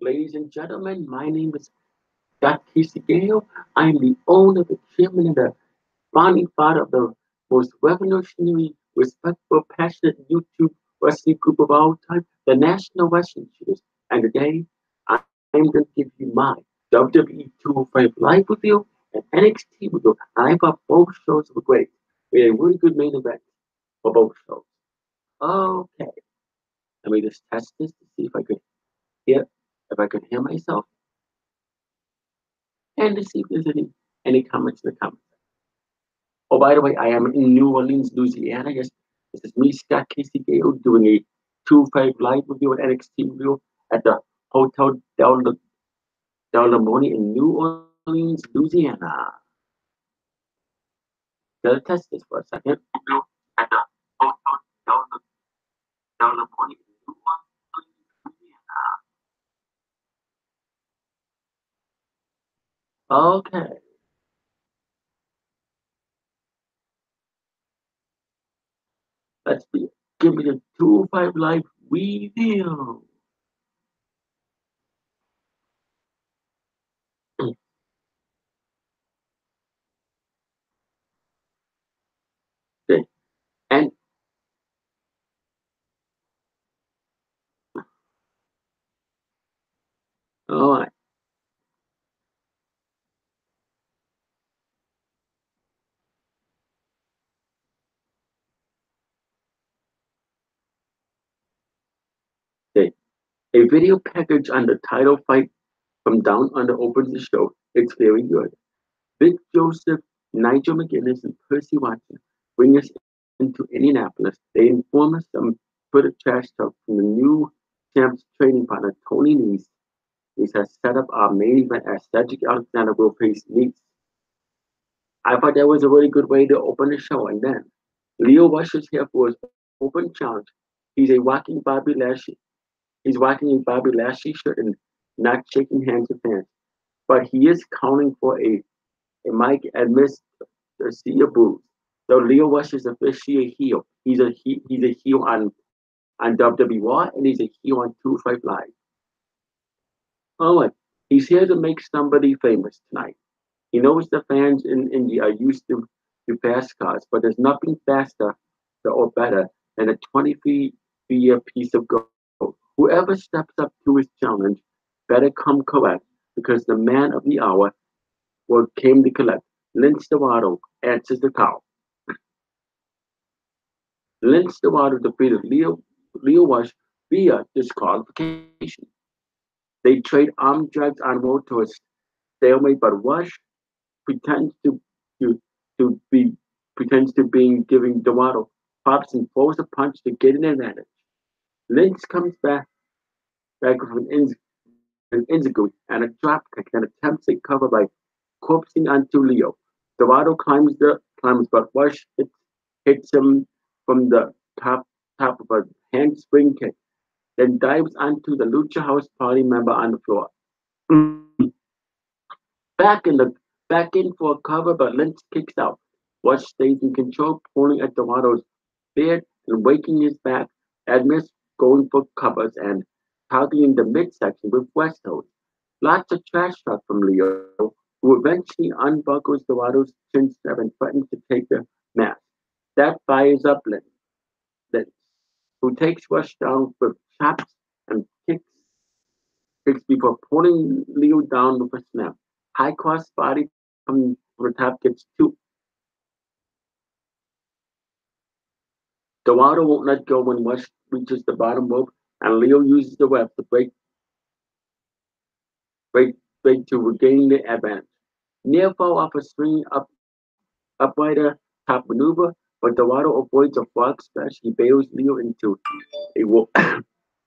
Ladies and gentlemen, my name is Scott Casey Gale. I am the owner, the chairman, and the founding father of the most revolutionary, respectful, passionate YouTube wrestling group of all time, the National Wrestling Cheaters. And today, I am going to give you my WWE 205 live review and NXT review. I thought both shows were great. We had a really good main event for both shows. Okay, let me just test this to see hear if I could hear myself, and to see if there's any comments in the comments. Oh, by the way, I am in New Orleans, Louisiana. Yes, this is me, Scott Casey Gale, doing a 2-5 live review at NXT review at the Hotel Del Limone in New Orleans, Louisiana. Gotta test this for a second. At the Hotel Del Limone in New Orleans, Louisiana. Okay, let's be. Give me the 2-5 live review. And all right, a video package on the title fight from Down Under opens the show. It's very good. Vic Joseph, Nigel McGuinness, and Percy Watson bring us into Indianapolis. They inform us some Twitter trash talk from the new champ's training partner, Tony Nese. Nese has set up our main event as Cedric Alexander will face Nese. I thought that was a really good way to open the show. And then Leo Rush is here for his open challenge. He's a walking Bobby Lashley. He's walking a Bobby Lashley shirt and not shaking hands with fans. But he is counting for a mic and Miss Garcia Booze. So Leo Rush is officially a heel. He's a heel on WWE and he's a heel on 2-5 Live. Oh, what? He's here to make somebody famous tonight. He knows the fans in India are used to fast cars, but there's nothing faster or better than a 23-year piece of gold. Whoever steps up to his challenge better come correct because the man of the hour came to collect. Lince Dorado answers the call. Lince Dorado defeated Leo Rush via disqualification. They trade arm drags on road to a stalemate, but Rush pretends to, to be pretends to be giving Dorado pops and throws a punch to get an advantage. Lince comes back with an Inzaguri and a drop kick and attempts a cover by corpsing onto Leo. Dorado climbs, but Rush hits him from the top of a handspring kick, then dives onto the Lucha House Party member on the floor. Back in the back in for a cover, but Lynch kicks out. Rush stays in control, pulling at Dorado's beard and waking his back. Admits going for covers and targeting the midsection with West Coast. Lots of trash talk from Leo, who eventually unbuckles Dorado's chin strap and threatens to take the mask. That fires up Lynch, who takes Rush down with chops and kicks before pulling Leo down with a snap. High cross body from the top gets two. Dorado won't let go when Rush reaches the bottom rope, and Leo uses the web to break to regain the advantage. Near fall off a swing uprighter top maneuver, but Dorado avoids a frog splash. He bails Leo into a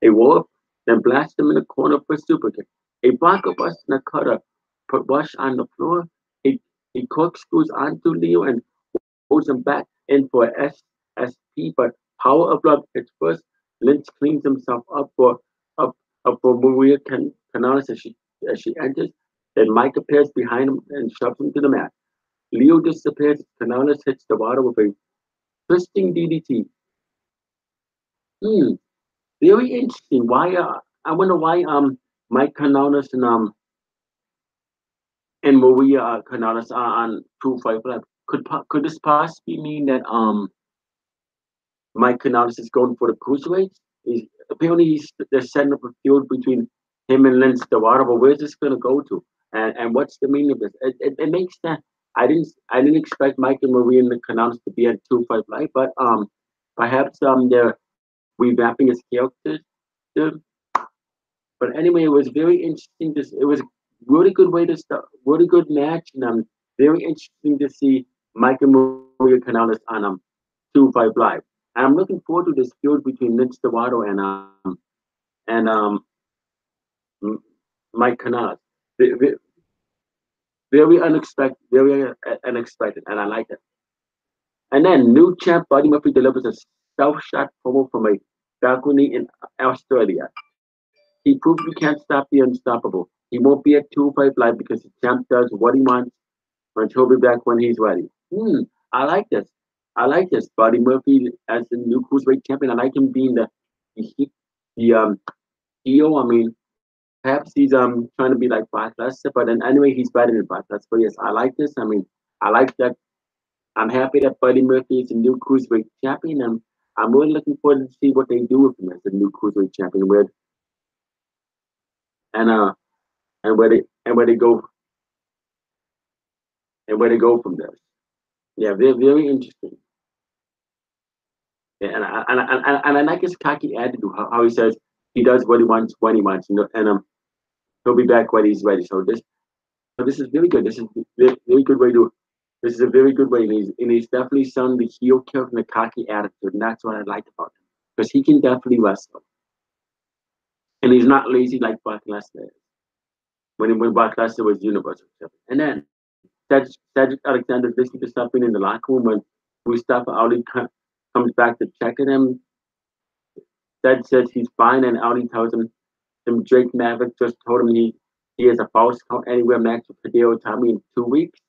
a wall, then blasts him in the corner for a super kick. A Bronco bust and a cutter put Rush on the floor. He corkscrews onto Leo and holds him back in for a SSP, but power of love hits first. Lynch cleans himself up, up for Maria Canales as she enters. Then Mike appears behind him and shoves him to the mat. Leo disappears. Canales hits the water with a twisting DDT. Hmm, very interesting. Why? I wonder why. Mike Canales and Maria Canales are on 255. Could this possibly mean that Mike Canales is going for the cruiserweights? Apparently they're setting up a feud between him and Lince Dorado, but where's this gonna go to? And what's the meaning of this? It makes sense. I didn't expect Mike and Maria and the Canales to be at 255, but perhaps they're revamping his characters. Too. But anyway, it was very interesting. It was a really good way to start, really good match, and very interesting to see Mike and Maria Canales on 2-5 Live. And I'm looking forward to this feud between Lince Dorado and M- Mike Canales. Very unexpected, unexpected, and I like it. And then new champ Buddy Murphy delivers a self-shot promo from a balcony in Australia. He proved we can't stop the unstoppable. He won't be at 2-5 Live because the champ does what he wants, but he'll be back when he's ready. I like this. I like this. Buddy Murphy as the new cruiserweight champion. I like him being the, the heel. I mean, perhaps he's trying to be like Brock Lesnar, but then anyway, he's better than Brock Lesnar. But yes, I like this. I mean, I like that. I'm happy that Buddy Murphy is the new cruiserweight champion. And I'm really looking forward to see what they do with him as the new cruiserweight champion. And uh where they go from there. Yeah, very interesting. Yeah, and I like his cocky attitude. How he says he does what he wants when he wants, he'll be back when he's ready. So this is really good. This is very good way to. This is a very good way, and he's definitely showing the heel character and the cocky attitude, and that's what I like about him because he can definitely wrestle, and he's not lazy like Brock Lesnar is. When Brock Lesnar was Universal Champion, and then Cedric Alexander listening to something in the locker room when Mustafa Ali comes back to check on him. Ced says he's fine, and Ali tells him Drake Maverick just told him he has a false count anywhere match with Hideo Itami in 2 weeks.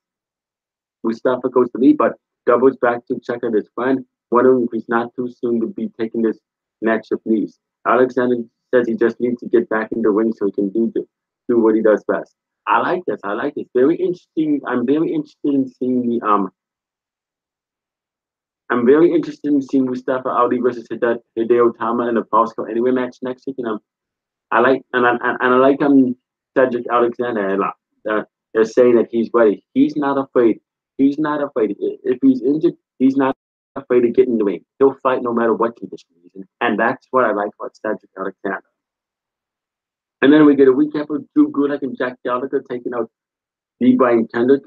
Mustafa goes to leave, but doubles back to check on his friend, wondering if he's not too soon to be taking this match with Nese. Alexander says he just needs to get back in the ring so he can do what he does best. I like this. I like this. Very interesting. I'm very interested in seeing Mustafa Ali versus Hideo Tama in the Fosco Anywhere match next week. And I like Cedric Alexander a lot. They're saying that he's ready. He's not afraid. He's not afraid. If he's injured, he's not afraid to get in the ring. He'll fight no matter what condition he's in. And that's what I like about Cedric Alexander. And then we get a recap of Drew Gulak and Jack Gallagher taking out Levi and Kendrick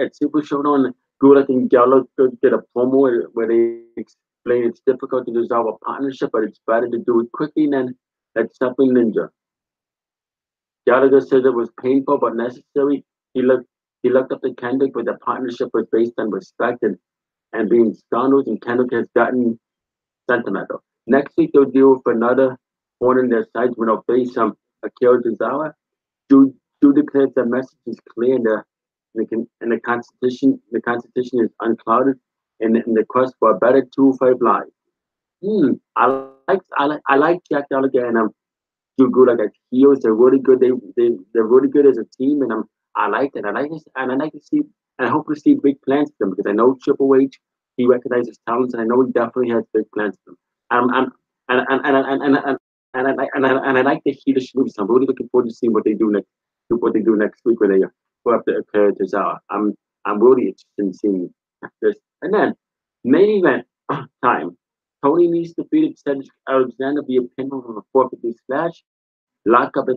at Super Showdown. Gulak and Gallagher get a promo where they explain it's difficult to dissolve a partnership, but it's better to do it quickly than at something ninja. Gallagher says it was painful but necessary. He looked up to Kendrick, but the partnership was based on respect and being scoundrels, and Kendrick has gotten sentimental. Next week they'll deal with another horn in their sides when they'll face Akira Tozawa. Drew declares the message is clear and the constitution is unclouded in the quest for a better 2-5 life. I like Jack Gallagher and Drew Gulak as heels. They're really good. They're really good as a team, and I like it. I like this, and I like to see, and I hope to see big plans for them because I know Triple H, he recognizes talents, and I know he definitely has big plans for them. I'm and I like the Heelish movies. I'm really looking forward to seeing what they do next week when they go up to Tozawa. I'm really interested in seeing this. And then main event time. Tony Nese defeated Cedric Alexander via pinfall from a 450 splash. Lockup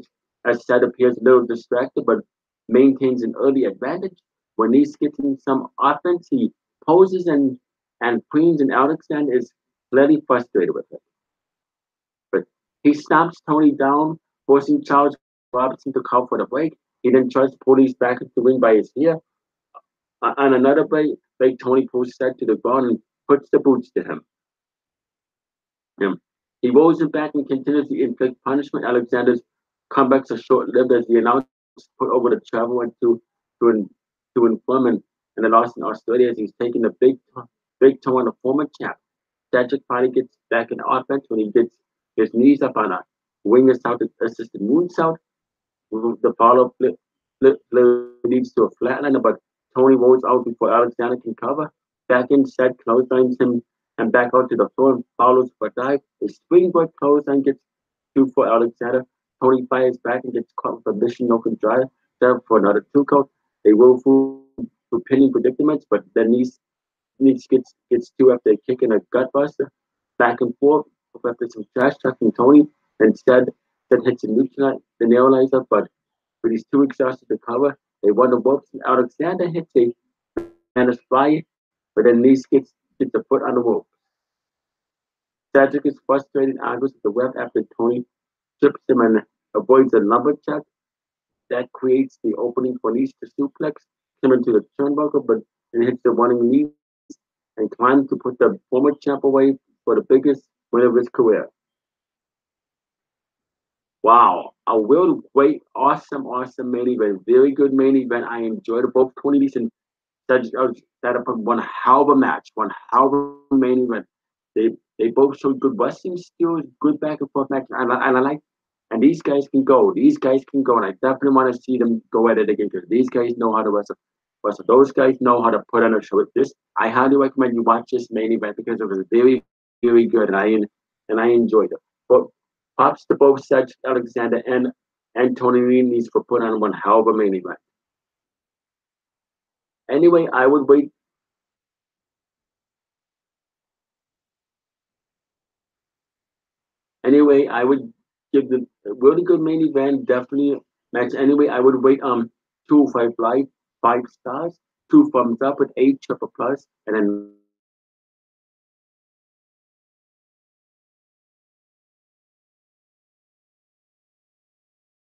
as Ced appears a little distracted, but maintains an early advantage. When Nese gets in some offense, he poses and Queens and Alexander is clearly frustrated with it. But he stomps Tony down, forcing Charles Robinson to call for the break. He then tries to pull Nese back into the ring by his ear. On another break, Tony pulls Ced to the ground and puts the boots to him. He rolls it back and continues to inflict punishment. Alexander's comebacks are short-lived as the announcer put over the travel and to inform and the loss in Australia as he's taking a big toe on the former champ. Cedric finally gets back in offense when he gets his knees up on wing us out to assisted moonsault. The follow flip leads to a flatliner, but Tony rolls out before Alexander can cover. Back inside, clotheslines him and back out to the floor and follows for a dive. A springboard clothesline gets two for Alexander. Tony fires back and gets caught with a mission no drive. There for another two count. They roll through pinning predicaments, but then Nese gets two after a kick and a gut buster. Back and forth after some trash talk from Tony. Instead hits a neutralizer, but he's too exhausted to cover. They run the ropes and Alexander hits a Spanish fly, but then Nese gets a foot on the rope. Cedric is frustrated and argues with the ref after Tony trips him and avoids a lumberjack. That creates the opening for Nese to suplex him into the turnbuckle, but then hits the running knee and climbs to put the former champ away for the biggest win of his career. Wow, a real great, awesome main event. Very good main event. I enjoyed it. Both Tony and Cedric set up one hell of a match, one hell of a main event. They both showed good wrestling skills, good back and forth match, and I like. And these guys can go. These guys can go, and I definitely want to see them go at it again because these guys know how to wrestle. Those guys know how to put on a show. I highly recommend you watch this main event because it was very, very good, and I enjoyed it. But props to both Cedric Alexander and Tony Nese for putting on one hell of a main event. Anyway, I would wait. Anyway, I would give the really good main event, definitely match. Anyway, I would rate 2 5 live, 5 stars, 2 thumbs up with 8 triple plus, and then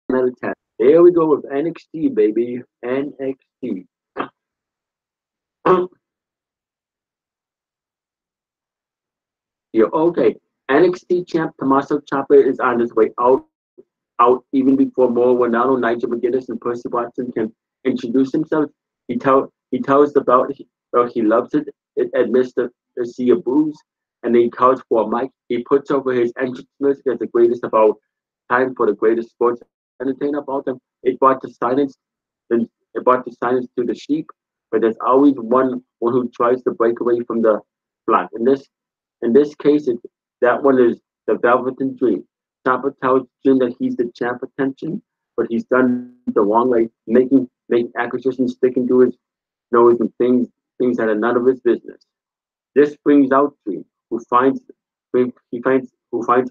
another 10. There we go with NXT, baby. NXT. Yeah, okay. NXT champ Tommaso Ciampa is on his way out even before Mauro Ranallo, Nigel McGuinness, and Percy Watson can introduce themselves. He tells the belt he loves it. It admits the sea of booze, and he calls for a mic. He puts over his entrance music as the greatest of all time for the greatest sports entertainer of all time. It brought the silence, then it brought the silence to the sheep, but there's always one who tries to break away from the flock. In this case, that one is the Velveteen Dream. Ciampa tells Jim that he's the champ attention, but he's done the wrong way, making acquisitions, sticking to his nose and things that are none of his business. This brings out Dream, who finds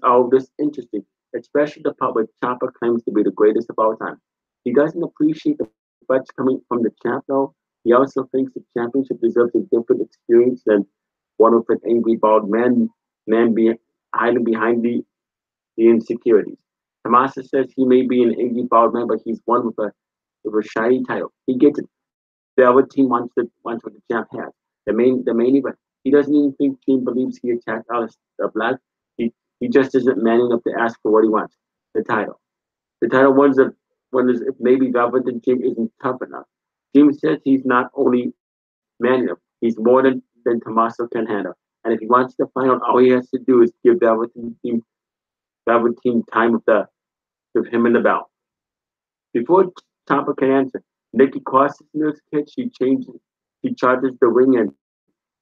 all of this interesting, especially the part where Ciampa claims to be the greatest of all time. He doesn't appreciate the threats coming from the champ though. He also thinks the championship deserves a different experience than one with an angry bald man being hiding behind the insecurities. Tommaso says he may be an angry bald man, but he's one with a shiny title. He gets it. The other team wants what the champ has. The main event. He doesn't even think team believes he attacked Alistair Black. He just isn't man enough to ask for what he wants. The title. The title wonders if maybe Velveteen Dream isn't tough enough. Dream says he's not only man enough, he's more than Tommaso can handle. And if he wants to find out, all he has to do is give Velveteen time with him in the belt. Before Ciampa can answer, Nikki crosses his kid. She charges the ring and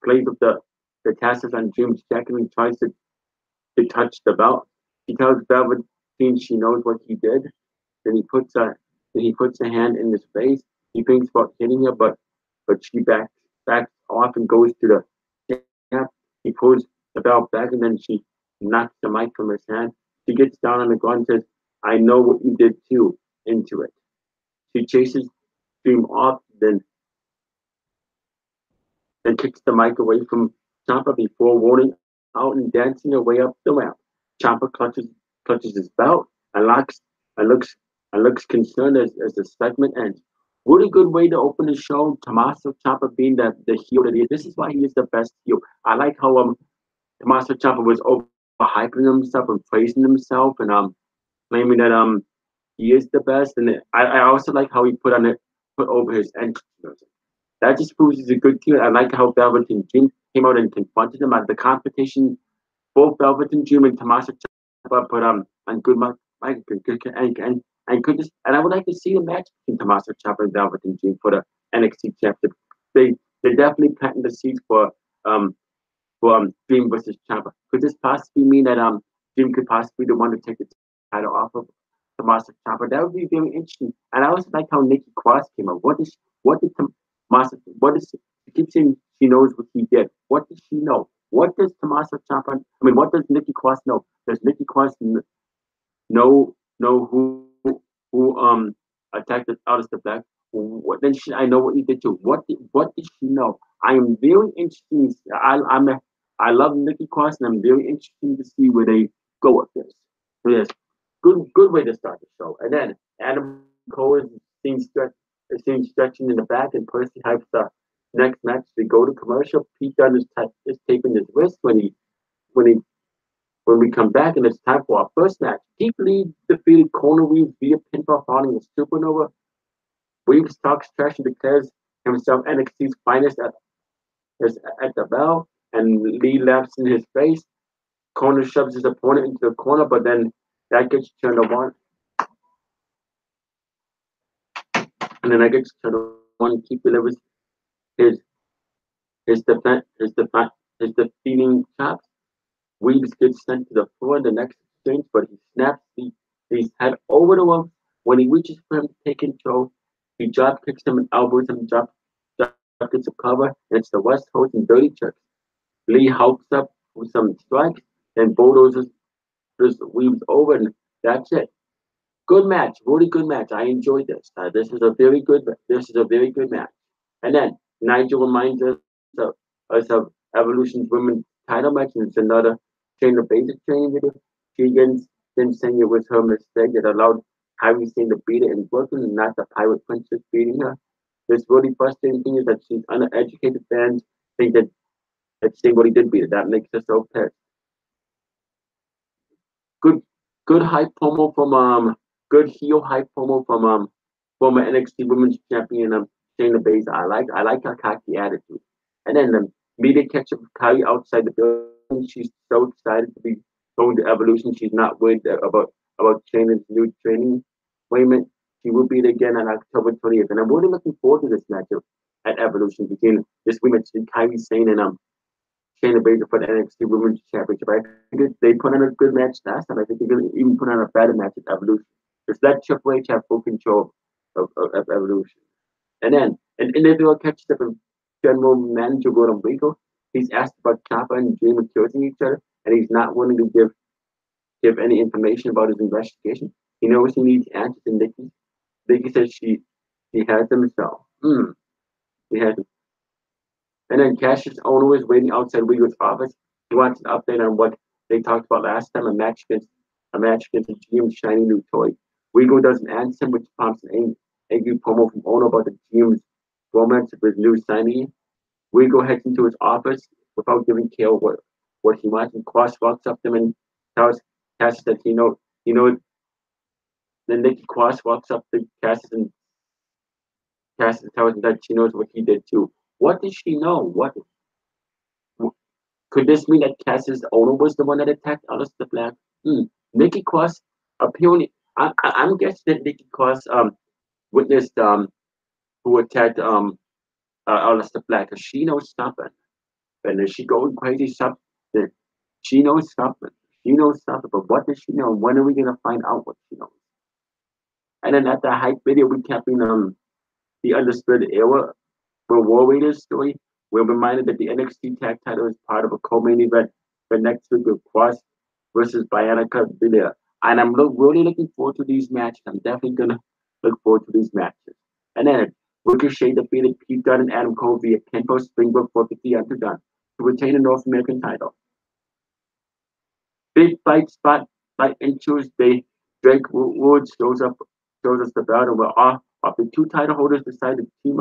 plays with the tassels on Dream's jacket and tries to touch the belt. She tells Velveteen she knows what he did. Then he puts a hand in his face. He thinks about hitting her, but she backs off and goes to the tap. He pulls the belt back and then she knocks the mic from his hand. She gets down on the ground and says, "I know what you did too," into it. She chases Dream off, then kicks the mic away from Ciampa before rolling out and dancing her way up the ramp. Ciampa clutches his belt and looks concerned as the segment ends. Really good way to open the show. Tommaso Ciampa being the heel that he is. This is why he is the best heel. I like how Tommaso Ciampa was overhyping himself and praising himself and claiming that he is the best. And I also like how he put over his entrance music. That just proves he's a good heel. I like how Velveteen Dream came out and confronted him at the competition. Both Velveteen Dream and Tommaso Ciampa put on good And I would like to see a match between Tommaso Ciampa and Velvet and Dream for the NXT Championship. They definitely planting the seeds um Dream versus Ciampa. Could this possibly mean that Dream could possibly be the one to take the title off of Tommaso Ciampa? That would be very interesting. And I also like how Nikki Cross came up. What did Tommaso what is she keeps saying she knows what he did. What does she know? What does Tommaso Ciampa? I mean, what does Nikki Cross know? Does Nikki Cross know who attacked us out of the black? What then should I know what he did too? What did she know? I am very interested. I love Nikki Cross and I'm very interested to see where they go with this. So yes, good way to start the show. And then Adam Cole is seen stretching in the back and Percy hypes the next match. We go to commercial. Pete Dunne is taping his wrist when he when we come back, and it's time for our first match. Keith Lee defeated Conor Reeves via pinfall following a supernova. Reeves talks trash and declares himself NXT's finest at the bell, and Lee laughs in his face. Conor shoves his opponent into the corner, but then that gets turned on. And then that gets turned on. Keith delivers his his defeating chops. Reeves gets sent to the floor in the next exchange, but he snaps his head over the ropes. When he reaches for him to take control, he drop kicks him and elbows him, drop kicks a cover, and it's the West Coast and dirty tricks. Lee helps up with some strikes, and bulldozes Reeves over, and that's it. Good match, really good match. I enjoyed this. This is a very good match. And then Nigel reminds us of Evolution's women's title match, and it's another trainer basic training video. She saying it was her mistake that allowed Harry Singh to beat it in Brooklyn and not the Pirate Princess beating her. This really frustrating thing is that she's uneducated fans think that Singh really did beat it. That makes her so pissed. Good good hype promo from good heel hype promo from former NXT Women's Champion Shayna Baszler. I like her cocky attitude. And then the media catch up with Kylie outside the building. She's so excited to be going to Evolution. She's not worried about Shayna's new training appointment. She will be there again on October 20th. And I'm really looking forward to this matchup at Evolution between this women, Kylie Sane and Shayna Baszler for the NXT Women's Championship. I think they put on a good match last time. I think they're going to even put on a better match at Evolution. Just let Triple H have full control of Evolution. And then an individual catches up with General Manager Gordon Regal. He's asked about Ciampa and Dream accusing each other, and he's not willing to give any information about his investigation. He knows he needs answers, and Nikki says he has them herself. He has them. And then Cassius Ohno is waiting outside Regal's office. He wants an update on what they talked about last time, a match against a GM's shiny new toy. Regal doesn't answer him, which prompts an angry promo from Ohno about the GM's romance with his new signee. Regal heads into his office without giving Kale what he wants, and Cross walks up to him and tells Cassius that he knows. Then Nikki Cross walks up to Cassius and Cassius tells him that she knows what he did too. What does she know? What could this mean that Cassius Ohno was the one that attacked Aleister Black? Nikki Cross apparently, I'm guessing that Nikki Cross witnessed who attacked Aleister Black, because she knows something. And is she going crazy? Something. She knows something. She knows something. But what does she know? When are we gonna find out what she knows? And then at the hype video, recapping the Undisputed Era for War Raiders story, we're reminded that the NXT Tag Title is part of a co-main event for next week with Cross versus Bianca Belair. And I'm really looking forward to these matches. I'm definitely gonna look forward to these matches. And then Ricochet defeated Pete Dunne and Adam Cole via pinfall springboard 450 after Dunne to retain the North American title. Big fight ensues. Drake Woods shows us the belt, and we're off. After two title holders decide to team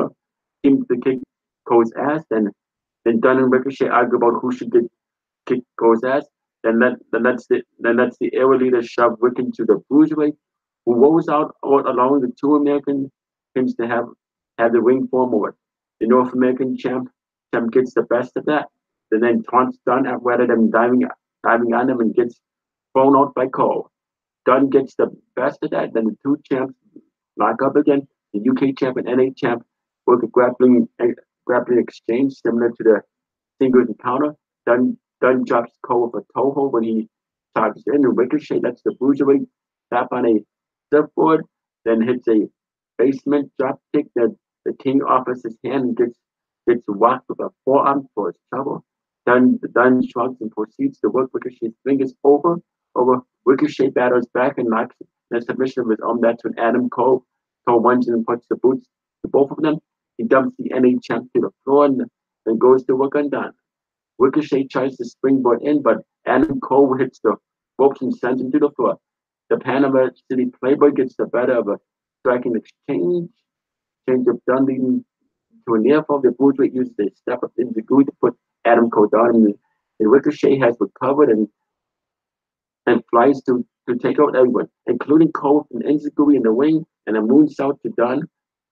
to kick Cole's ass, then Dunne and Ricochet argue about who should kick Cole's ass. Then that's the era leader shove Rick into the bruiserweight, who rolls out allowing the two American teams to have the ring form over. The North American champ gets the best of that, then taunts Dunne rather than diving on him and gets thrown out by Cole. Dunn gets the best of that. Then the two champs lock up again. The UK champ and NA champ work a grappling exchange similar to the singles encounter. Dunn drops Cole with a toe hold when he charges in, and Ricochet lets the bruiserweight tap on a surfboard, then hits a basement drop kick that the King offers his hand and gets whacked with a forearm for his trouble. Dunn shrugs and proceeds to work Ricochet's fingers over. Ricochet batters back and knocks the submission of his own. That's when Adam Cole runs in and puts the boots to both of them. He dumps the NA champ to the floor and then goes to work on Dunn. Ricochet tries to springboard in, but Adam Cole hits the ropes and sends him to the floor. The Panama City Playboy gets the better of a striking exchange. Change of Dunn leading to a near fall. The Bruiserweight uses a step up into the glue to put Adam Cole down. And Ricochet has recovered and flies to take out everyone, including Cole and Enziguri in the wing and a moonsault to Dunn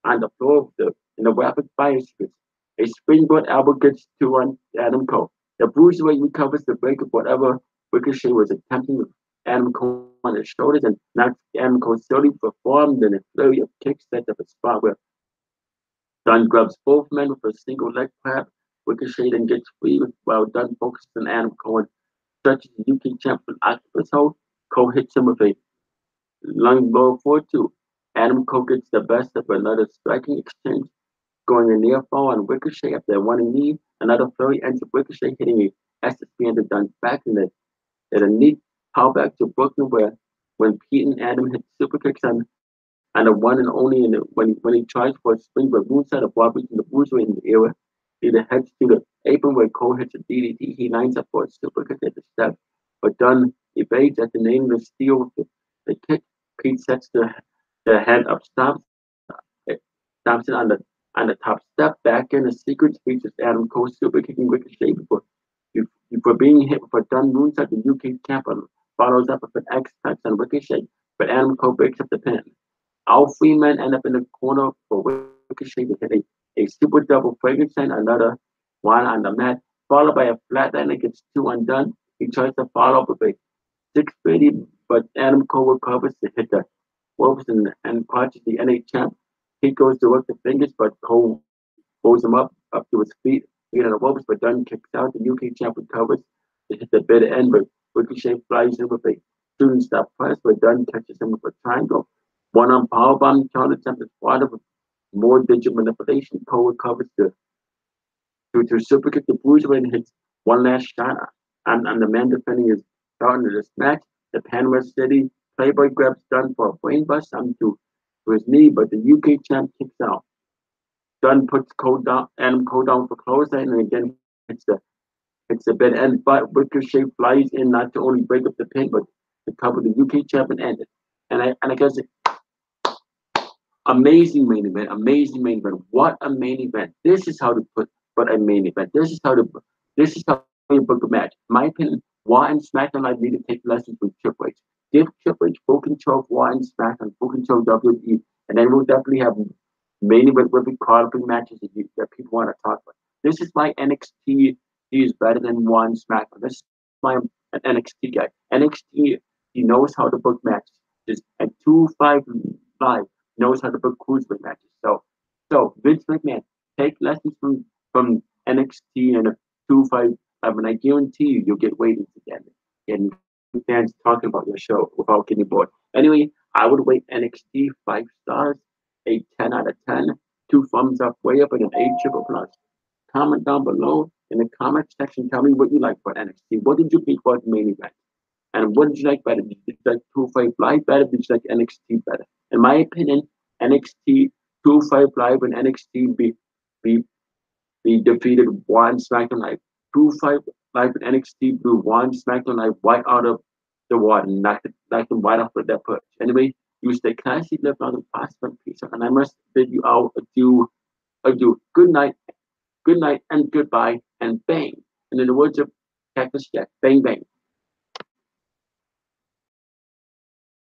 on the floor in the rapid fire sequence. A springboard elbow gets to on Adam Cole. The Bruiserweight recovers the break of whatever Ricochet was attempting with Adam Cole on his shoulders and knocks Adam Cole slowly performed in a flurry of kicks set up a spot where Dunn grabs both men with a single leg grab. Ricochet then gets free while Dunn focuses on Adam Cole and stretches the UK champion octopus hold. Cole hits him with a lung blow 4-2. Adam Cole gets the best of another striking exchange, going a near fall on Ricochet after a running knee. Another flurry ends with Ricochet hitting a SSP into Dunn's back and a neat power back to Brooklyn where when Pete and Adam hit super kicks on the one and only when he tries for a springboard moonsault of Roberts in the Bruiserweight in the era. He then heads to the apron where Cole hits a DDT. He lines up for a super kick at the step, but Dunn evades at the name of the steal with the kick. Pete sets the head up, stomps it on the top step. Back in the sequence features Adam Cole super kicking Ricochet before being hit with a Dunn moonsault. The UK champion follows up with an X touch on Ricochet, but Adam Cole breaks up the pin. All three men end up in the corner for Ricochet to hit a super double Frankenstein, another one on the mat, followed by a flatline that gets two undone. He tries to follow up with a 650, but Adam Cole recovers to hit the ropes and punches the NA champ. He goes to work the fingers, but Cole pulls him up to his feet. He on the ropes, but Dunn kicks out. The UK champ recovers to hit the bitter end, but Ricochet flies in with a shooting star press, but Dunn catches him with a triangle. One on powerbomb counter attempt is part of more digital manipulation. Cole recovers to super kick the Bruiserweight and hits one last shot on the man defending his belt in this match. The Panama City Playboy grabs Dunn for a brainbuster onto his knee, but the UK champ kicks out. Dunn puts Adam Cole down for clothesline and again hits the bit end, but Ricochet flies in not to only break up the pin, but to cover the UK champ and end it. And I guess amazing main event. What a main event. This is how to put a main event. This is how you book a match. In my opinion, Raw and SmackDown Live need to take lessons from Triple H. Give Triple H full control of Raw and SmackDown, full control of WWE, and then we'll definitely have main event with qualifying matches that people want to talk about. This is my NXT is better than Raw and SmackDown. This is my NXT guy. NXT, he knows how to book matches. And 255 knows how to book cruiserweight matches. So Vince McMahon, take lessons from NXT and 255, and I guarantee you'll get ratings again. And fans talking about your show without getting bored. Anyway, I would rate NXT 5 stars, a 10 out of 10, 2 thumbs up, way up, and an 8 triple plus. Comment down below in the comment section. Tell me what you like for NXT. What did you think about the main event? And what did you like better? Did you like 255 Live better? Did you like NXT better? In my opinion, NXT 255 Live and NXT be defeated one SmackDown Live. 255 Live and NXT blew one SmackDown Live right out of the water and knocked them right off of their perch. Anyway, you stay classy, live long and prosper, peace out. And I must bid you all adieu. Good night, and goodbye, and bang. And in the words of Cactus Jack, bang bang.